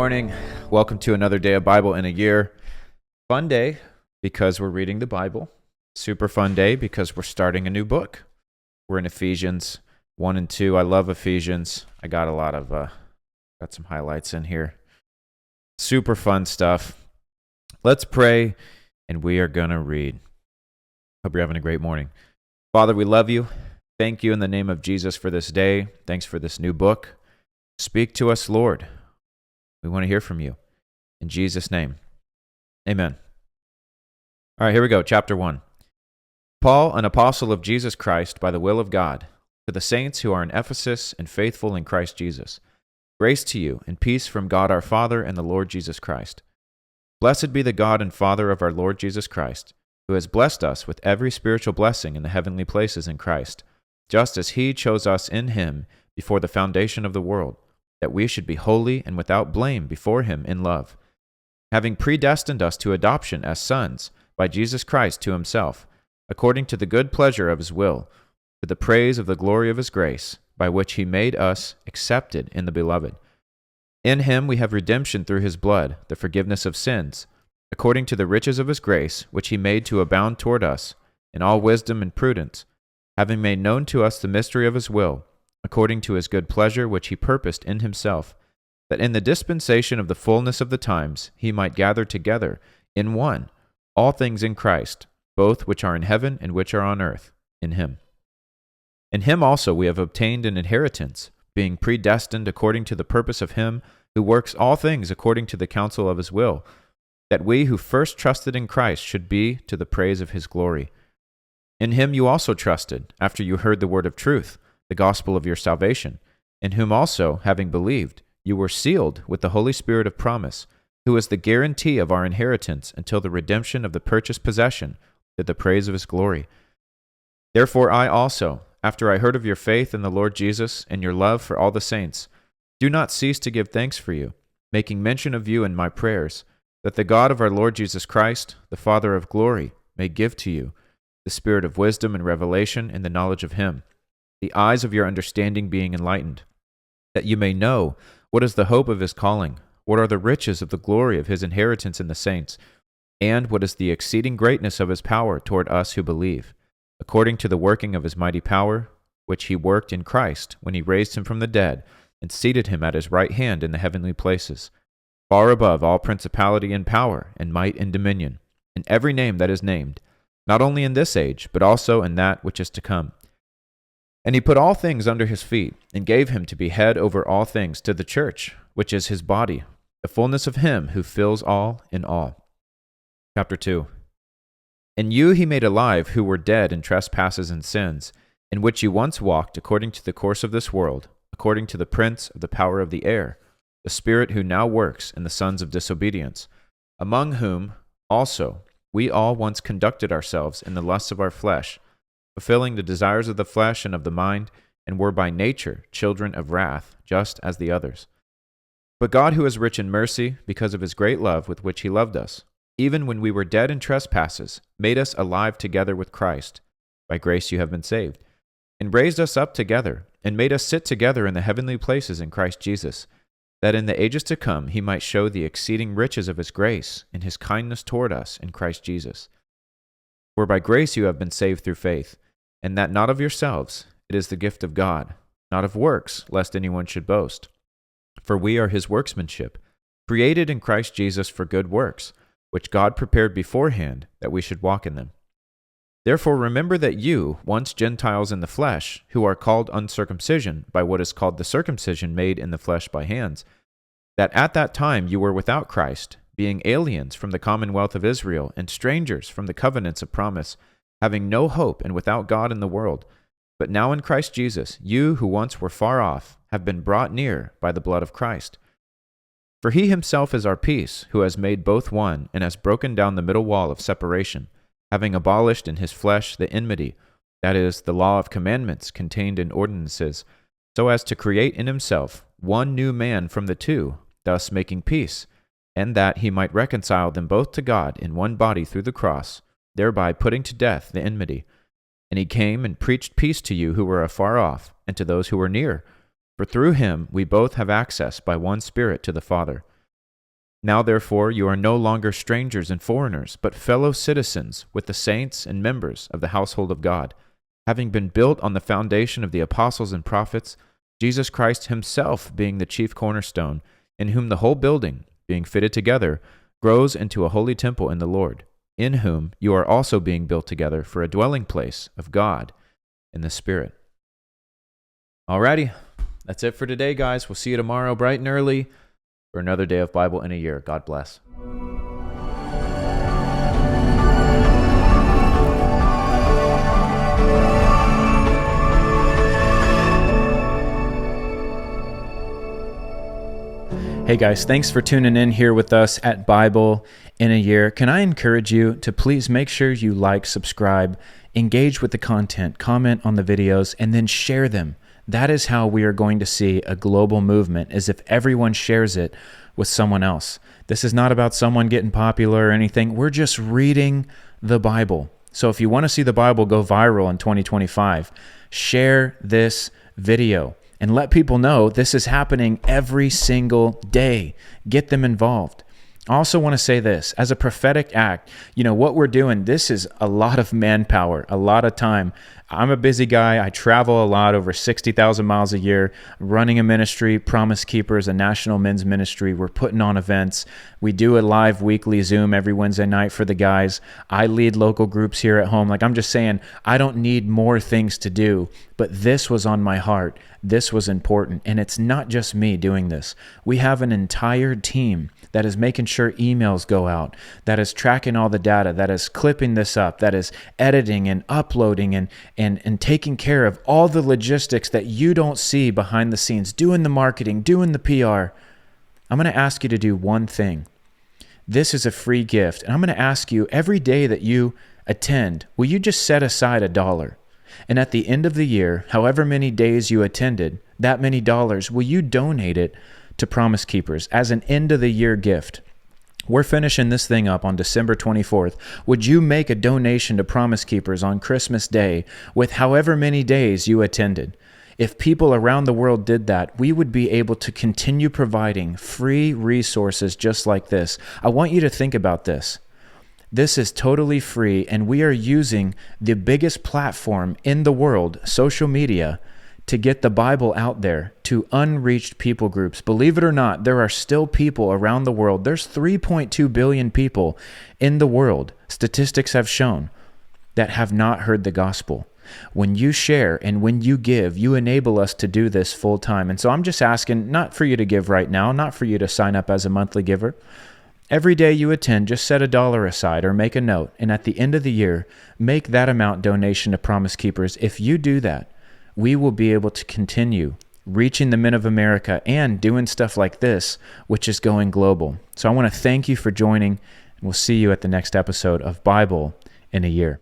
morning. Welcome to another day of Bible in a year. Fun day because we're reading the Bible. Super fun day because we're starting a new book. We're in Ephesians 1 and 2. I love Ephesians. I got got some highlights in here. Super fun stuff. Let's pray and we are going to read. Hope you're having a great morning. Father, we love you. Thank you in the name of Jesus for this day. Thanks for this new book. Speak to us, Lord. We want to hear from you. In Jesus' name, amen. All right, here we go. Chapter 1. Paul, an apostle of Jesus Christ by the will of God, to the saints who are in Ephesus and faithful in Christ Jesus. Grace to you and peace from God our Father and the Lord Jesus Christ. Blessed be the God and Father of our Lord Jesus Christ, who has blessed us with every spiritual blessing in the heavenly places in Christ, just as he chose us in him before the foundation of the world, that we should be holy and without blame before him in love, having predestined us to adoption as sons by Jesus Christ to himself, according to the good pleasure of his will, to the praise of the glory of his grace, by which he made us accepted in the beloved. In him we have redemption through his blood, the forgiveness of sins, according to the riches of his grace, which he made to abound toward us, in all wisdom and prudence, having made known to us the mystery of his will, according to his good pleasure which he purposed in himself, that in the dispensation of the fullness of the times he might gather together in one all things in Christ, both which are in heaven and which are on earth, in him. In him also we have obtained an inheritance, being predestined according to the purpose of him who works all things according to the counsel of his will, that we who first trusted in Christ should be to the praise of his glory. In him you also trusted, after you heard the word of truth, the gospel of your salvation, in whom also, having believed, you were sealed with the Holy Spirit of promise, who is the guarantee of our inheritance until the redemption of the purchased possession, to the praise of his glory. Therefore I also, after I heard of your faith in the Lord Jesus and your love for all the saints, do not cease to give thanks for you, making mention of you in my prayers, that the God of our Lord Jesus Christ, the Father of glory, may give to you the spirit of wisdom and revelation in the knowledge of him, the eyes of your understanding being enlightened, that you may know what is the hope of his calling, what are the riches of the glory of his inheritance in the saints, and what is the exceeding greatness of his power toward us who believe, according to the working of his mighty power, which he worked in Christ when he raised him from the dead and seated him at his right hand in the heavenly places, far above all principality and power and might and dominion, and every name that is named, not only in this age, but also in that which is to come. And he put all things under his feet, and gave him to be head over all things to the church, which is his body, the fullness of him who fills all in all. Chapter 2. And you he made alive who were dead in trespasses and sins, in which you once walked according to the course of this world, according to the prince of the power of the air, the spirit who now works in the sons of disobedience, among whom also we all once conducted ourselves in the lusts of our flesh, fulfilling the desires of the flesh and of the mind, and were by nature children of wrath, just as the others. But God, who is rich in mercy, because of his great love with which he loved us, even when we were dead in trespasses, made us alive together with Christ. By grace you have been saved, and raised us up together, and made us sit together in the heavenly places in Christ Jesus, that in the ages to come he might show the exceeding riches of his grace and his kindness toward us in Christ Jesus. For by grace you have been saved through faith, and that not of yourselves, it is the gift of God, not of works, lest anyone should boast. For we are his workmanship, created in Christ Jesus for good works, which God prepared beforehand that we should walk in them. Therefore remember that you, once Gentiles in the flesh, who are called uncircumcision by what is called the circumcision made in the flesh by hands, that at that time you were without Christ, being aliens from the commonwealth of Israel and strangers from the covenants of promise, having no hope and without God in the world. But now in Christ Jesus, you who once were far off have been brought near by the blood of Christ. For he himself is our peace, who has made both one and has broken down the middle wall of separation, having abolished in his flesh the enmity, that is, the law of commandments contained in ordinances, so as to create in himself one new man from the two, thus making peace, and that he might reconcile them both to God in one body through the cross, thereby putting to death the enmity. And he came and preached peace to you who were afar off, and to those who were near. For through him we both have access by one Spirit to the Father. Now therefore you are no longer strangers and foreigners, but fellow citizens with the saints and members of the household of God, having been built on the foundation of the apostles and prophets, Jesus Christ himself being the chief cornerstone, in whom the whole building, being fitted together, grows into a holy temple in the Lord, in whom you are also being built together for a dwelling place of God in the Spirit. Alrighty, that's it for today, guys. We'll see you tomorrow bright and early for another day of Bible in a year. God bless. Hey guys, thanks for tuning in here with us at Bible in a Year. Can I encourage you to please make sure you like, subscribe, engage with the content, comment on the videos, and then share them. That is how we are going to see a global movement, is if everyone shares it with someone else. This is not about someone getting popular or anything. We're just reading the Bible. So if you want to see the Bible go viral in 2025, share this video and let people know this is happening every single day. Get them involved. I also want to say this, as a prophetic act, what we're doing, this is a lot of manpower, a lot of time. I'm a busy guy. I travel a lot, over 60,000 miles a year, running a ministry, Promise Keepers, a national men's ministry. We're putting on events. We do a live weekly Zoom every Wednesday night for the guys. I lead local groups here at home. I'm just saying, I don't need more things to do, but this was on my heart. This was important. And it's not just me doing this. We have an entire team that is making sure emails go out, that is tracking all the data, that is clipping this up, that is editing and uploading and taking care of all the logistics that you don't see behind the scenes, doing the marketing, doing the PR. I'm going to ask you to do one thing. This is a free gift. And I'm going to ask you, every day that you attend, will you just set aside $1? And at the end of the year, however many days you attended, that many dollars, will you donate it to Promise Keepers as an end of the year gift? We're finishing this thing up on December 24th. Would you make a donation to Promise Keepers on Christmas Day with however many days you attended? If people around the world did that, we would be able to continue providing free resources just like this. I want you to think about this. This is totally free, and we are using the biggest platform in the world, social media, to get the Bible out there to unreached people groups. Believe it or not, there are still people around the world. There's 3.2 billion people in the world, statistics have shown, that have not heard the gospel. When you share and when you give, you enable us to do this full time. And so I'm just asking, not for you to give right now, not for you to sign up as a monthly giver. Every day you attend, just set $1 aside or make a note. And at the end of the year, make that amount donation to Promise Keepers. If you do that, we will be able to continue reaching the men of America and doing stuff like this, which is going global. So I want to thank you for joining, and we'll see you at the next episode of Bible in a Year.